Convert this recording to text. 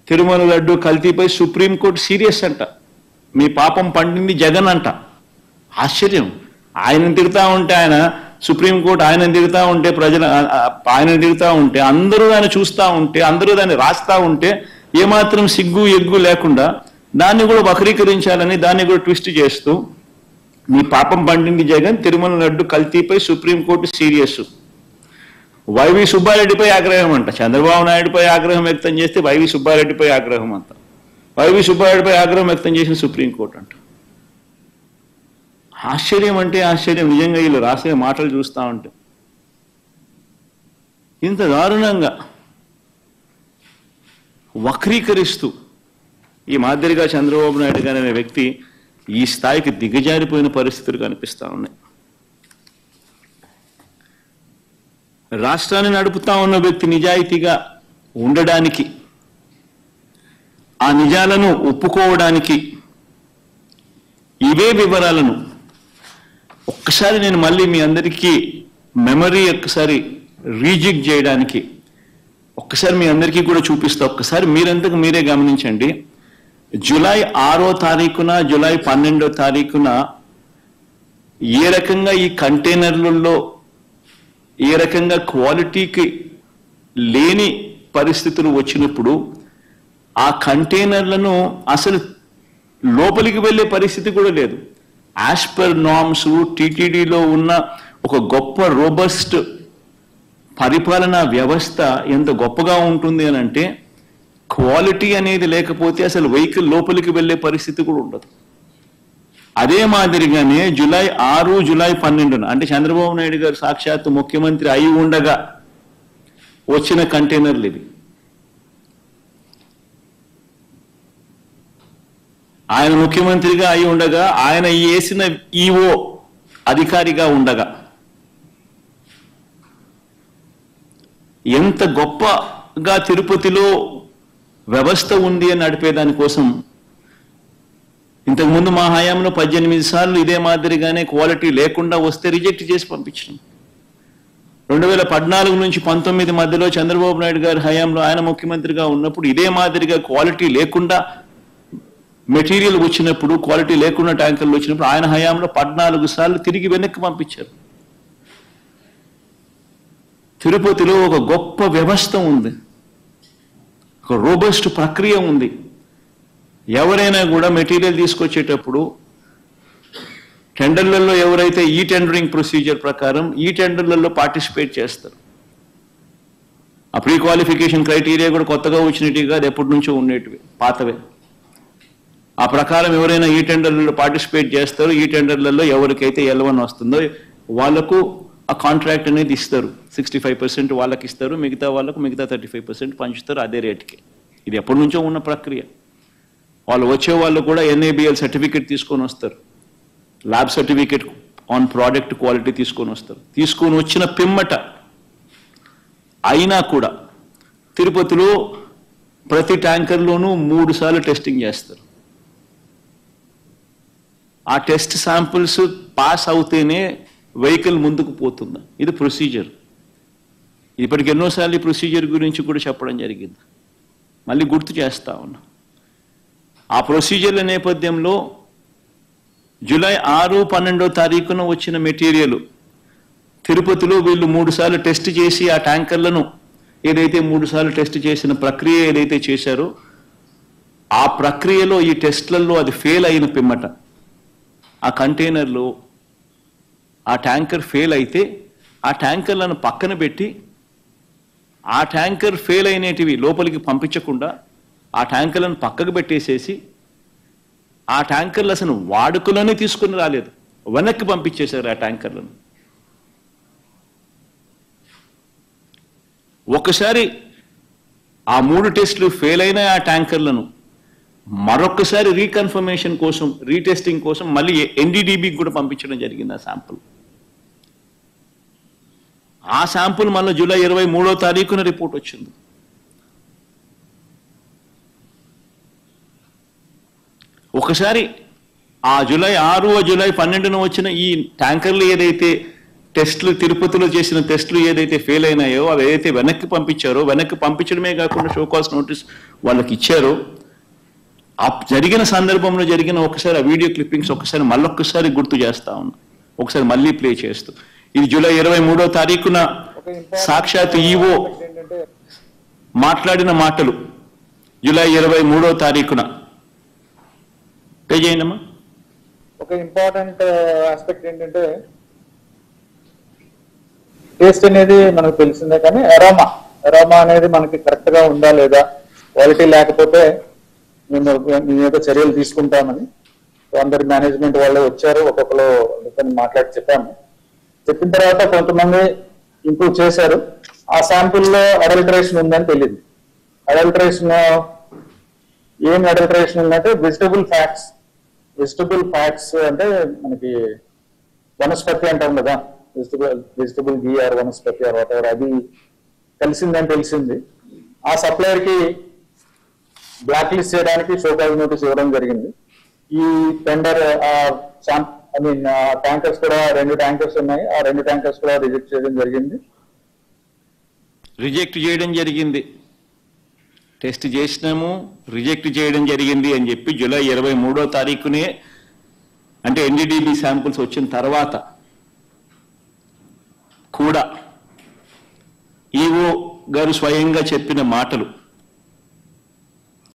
తిరుమల లడ్డు కల్తీపై supreme court serious అంట. మీ పాపం పండింది జగన్ అంట. ఆశ్చర్యం. ఆయన తిరుగుతూ ఉంటే, ఆయన సుప్రీంకోర్టు ఆయన తిరుగుతూ ఉంటే, ప్రజలు ఆయన తిరుగుతూ ఉంటే, అందరూ దాన్ని చూస్తూ ఉంటే, అందరూ దాన్ని రాస్తూ ఉంటే, ఏమాత్రం సిగ్గు ఎగ్గు లేకుండా దాన్ని కూడా వక్రీకరించాలని దాన్ని కూడా ట్విస్ట్ చేస్తూ, మీ పాపం పండింది జగన్, తిరుమల లడ్డు కల్తీపై సుప్రీంకోర్టు సీరియస్. వైవి సుబ్బారెడ్డిపై ఆగ్రహం అంట. చంద్రబాబు నాయుడుపై ఆగ్రహం వ్యక్తం చేస్తే వైవి సుబ్బారెడ్డిపై ఆగ్రహం అంట. వైవి సుబ్బారెడ్డిపై ఆగ్రహం వ్యక్తం చేసిన సుప్రీంకోర్టు అంట. ఆశ్చర్యం అంటే ఆశ్చర్యం. నిజంగా వీళ్ళు రాసే మాటలు చూస్తూ ఉంటే ఇంత దారుణంగా వక్రీకరిస్తూ ఈ మాదిరిగా చంద్రబాబు నాయుడు గారు అనే వ్యక్తి ఈ స్థాయికి దిగజారిపోయిన పరిస్థితులు కనిపిస్తూ ఉన్నాయి. రాష్ట్రాన్ని నడుపుతా ఉన్న వ్యక్తి నిజాయితీగా ఉండడానికి, ఆ నిజాలను ఒప్పుకోవడానికి, ఇవే వివరాలను ఒక్కసారి నేను మళ్ళీ మీ అందరికీ మెమరీ ఒక్కసారి రీజిక్ చేయడానికి ఒక్కసారి మీ అందరికీ కూడా చూపిస్తా. ఒక్కసారి మీరంతకు మీరే గమనించండి. జూలై 6వ తారీఖున, జూలై 12వ తారీఖున ఏ రకంగా ఈ కంటైనర్లలో ఏ రకంగా క్వాలిటీకి లేని పరిస్థితులు వచ్చినప్పుడు ఆ కంటైనర్లను అసలు లోపలికి వెళ్ళే పరిస్థితి కూడా లేదు. యాజ్ పర్ నార్మ్స్ టీటీడీలో ఉన్న ఒక గొప్ప రోబస్ట్ పరిపాలనా వ్యవస్థ ఎంత గొప్పగా ఉంటుంది అని అంటే, క్వాలిటీ అనేది లేకపోతే అసలు వెహికల్ లోపలికి వెళ్ళే పరిస్థితి కూడా ఉండదు. అదే మాదిరిగానే జూలై 6, జూలై 12 అంటే చంద్రబాబు నాయుడు గారు సాక్షాత్తు ముఖ్యమంత్రి అయి ఉండగా వచ్చిన కంటైనర్లు ఇవి. ఆయన ముఖ్యమంత్రిగా అయి ఉండగా, ఆయన వేసిన ఈఓ అధికారిగా ఉండగా ఎంత గొప్పగా తిరుపతిలో వ్యవస్థ ఉంది అని నడిపేదాని కోసం ఇంతకుముందు మా హయాంలో 18 సార్లు ఇదే మాదిరిగానే క్వాలిటీ లేకుండా వస్తే రిజెక్ట్ చేసి పంపించాం. 2014 నుంచి 19 మధ్యలో చంద్రబాబు నాయుడు గారి హయాంలో ఆయన ముఖ్యమంత్రిగా ఉన్నప్పుడు ఇదే మాదిరిగా క్వాలిటీ లేకుండా మెటీరియల్ వచ్చినప్పుడు, క్వాలిటీ లేకుండా ట్యాంకర్లు వచ్చినప్పుడు ఆయన హయాంలో 14 సార్లు తిరిగి వెనక్కి పంపించారు. తిరుపతిలో ఒక గొప్ప వ్యవస్థ ఉంది, ఒక రోబస్ట్ ప్రక్రియ ఉంది. ఎవరైనా కూడా మెటీరియల్ తీసుకొచ్చేటప్పుడు టెండర్లలో ఎవరైతే ఈ టెండరింగ్ ప్రొసీజర్ ప్రకారం ఈ టెండర్లలో పార్టిసిపేట్ చేస్తారు. ఆ ప్రీ క్వాలిఫికేషన్ క్రైటీరియా కూడా కొత్తగా వచ్చినట్టు కాదు, ఎప్పటి నుంచో ఉండేటివి, పాతవే. ఆ ప్రకారం ఎవరైనా ఈ టెండర్లలో పార్టిసిపేట్ చేస్తారు. ఈ టెండర్లలో ఎవరికైతే L1 వస్తుందో వాళ్లకు ఆ కాంట్రాక్ట్ అనేది ఇస్తారు. 65% వాళ్ళకి ఇస్తారు, మిగతా వాళ్ళకు మిగతా 35% పంచుతారు అదే రేట్కి. ఇది ఎప్పటి నుంచో ఉన్న ప్రక్రియ. వాళ్ళు వచ్చే వాళ్ళు కూడా NABL సర్టిఫికేట్ తీసుకొని వస్తారు, lab certificate on product quality తీసుకొని వస్తారు. తీసుకొని వచ్చిన పిమ్మట అయినా కూడా తిరుపతిలో ప్రతి ట్యాంకర్లోనూ 3 సార్లు టెస్టింగ్ చేస్తారు. ఆ టెస్ట్ శాంపుల్స్ పాస్ అవుతేనే వెహికల్ ముందుకు పోతుందా. ఇది ప్రొసీజర్. ఇప్పటికి ఎన్నోసార్లు ఈ ప్రొసీజర్ గురించి కూడా చెప్పడం జరిగింది, మళ్ళీ గుర్తు చేస్తా ఉన్నా. ఆ ప్రొసీజర్ల నేపథ్యంలో జూలై 6, 12వ తారీఖున వచ్చిన మెటీరియల్ తిరుపతిలో వీళ్ళు 3 సార్లు టెస్ట్ చేసి ఆ ట్యాంకర్లను ఏదైతే 3 సార్లు టెస్ట్ చేసిన ప్రక్రియ ఏదైతే చేశారో ఆ ప్రక్రియలో ఈ టెస్ట్లలో అది ఫెయిల్ అయిన పిమ్మట ఆ కంటైనర్లో ఆ ట్యాంకర్ ఫెయిల్ అయితే ఆ ట్యాంకర్లను పక్కన పెట్టి ఆ ట్యాంకర్ ఫెయిల్ అయినటివి లోపలికి పంపించకుండా ఆ ట్యాంకర్లను పక్కకు పెట్టేసేసి ఆ ట్యాంకర్లు అసలు వాడుకలోనే తీసుకుని రాలేదు, వెనక్కి పంపించేశారు ఆ ట్యాంకర్లను. ఒకసారి ఆ 3 టెస్టులు ఫెయిల్ అయిన ఆ ట్యాంకర్లను మరొకసారి రీకన్ఫర్మేషన్ కోసం, రీటెస్టింగ్ కోసం మళ్ళీ NDDBకి కూడా పంపించడం జరిగింది ఆ శాంపుల్. ఆ శాంపుల్ మళ్ళీ జూలై 23వ తారీఖున రిపోర్ట్ వచ్చింది. ఒకసారి ఆ జూలై 6, జూలై 12న వచ్చిన ఈ ట్యాంకర్లు ఏదైతే టెస్టులు తిరుపతిలో చేసిన టెస్టులు ఏదైతే ఫెయిల్ అయినాయో అవి ఏదైతే వెనక్కి పంపించారో, వెనక్కి పంపించడమే కాకుండా షోకాస్ నోటీస్ వాళ్ళకి ఇచ్చారో, ఆ జరిగిన సందర్భంలో జరిగిన ఒకసారి ఆ వీడియో క్లిప్పింగ్స్ ఒకసారి మళ్ళొక్కసారి గుర్తు చేస్తా ఉన్నా, ఒకసారి మళ్ళీ ప్లే చేస్తూ. ఇది జూలై 23వ తారీఖున సాక్షాత్ ఈవో మాట్లాడిన మాటలు. జూలై 23వ తారీఖున పే చేయండమ్మా. ఒక ఇంపార్టెంట్ ఆస్పెక్ట్ ఏంటంటే టేస్ట్ అనేది మనకు తెలిసిందే, కానీ అరోమా అనేది మనకి కరెక్ట్ గా ఉందా లేదా, క్వాలిటీ లేకపోతే మేము మీ మీద చర్యలు తీసుకుంటామని అందరి మేనేజ్మెంట్ వాళ్ళే వచ్చారు, ఒక్కొక్కరు మాట్లాడి చెప్పిన తర్వాత కొంతమంది ఇంప్రూవ్ చేశారు. ఆ శాంపుల్లో అడల్టరేషన్ ఉందని తెలియదు. ఏం అడల్టరేషన్ ఉందంటే వెజిటబుల్ ఫ్యాట్స్ అంటే మనకి వనస్పతి అంటాం కదా, vegetable ghee or vanaspati or what ever, అది కలిసిందని తెలిసింది. ఆ సప్లయర్ కి బ్లాక్ లిస్ట్ చేయడానికి షోకాజ్ నోటీస్ ఇవ్వడం జరిగింది. ఈ టెండర్ ట్యాంకర్స్ కూడా 2 ట్యాంకర్స్ ఉన్నాయి, ఆ 2 ట్యాంకర్స్ కూడా రిజెక్ట్ చేయడం జరిగింది. టెస్ట్ చేసినాము, రిజెక్ట్ చేయడం జరిగింది అని చెప్పి జూలై 23వ తారీఖునే, అంటే ఎన్డీడీబీ శాంపుల్స్ వచ్చిన తర్వాత కూడా ఈవో గారు స్వయంగా చెప్పిన మాటలు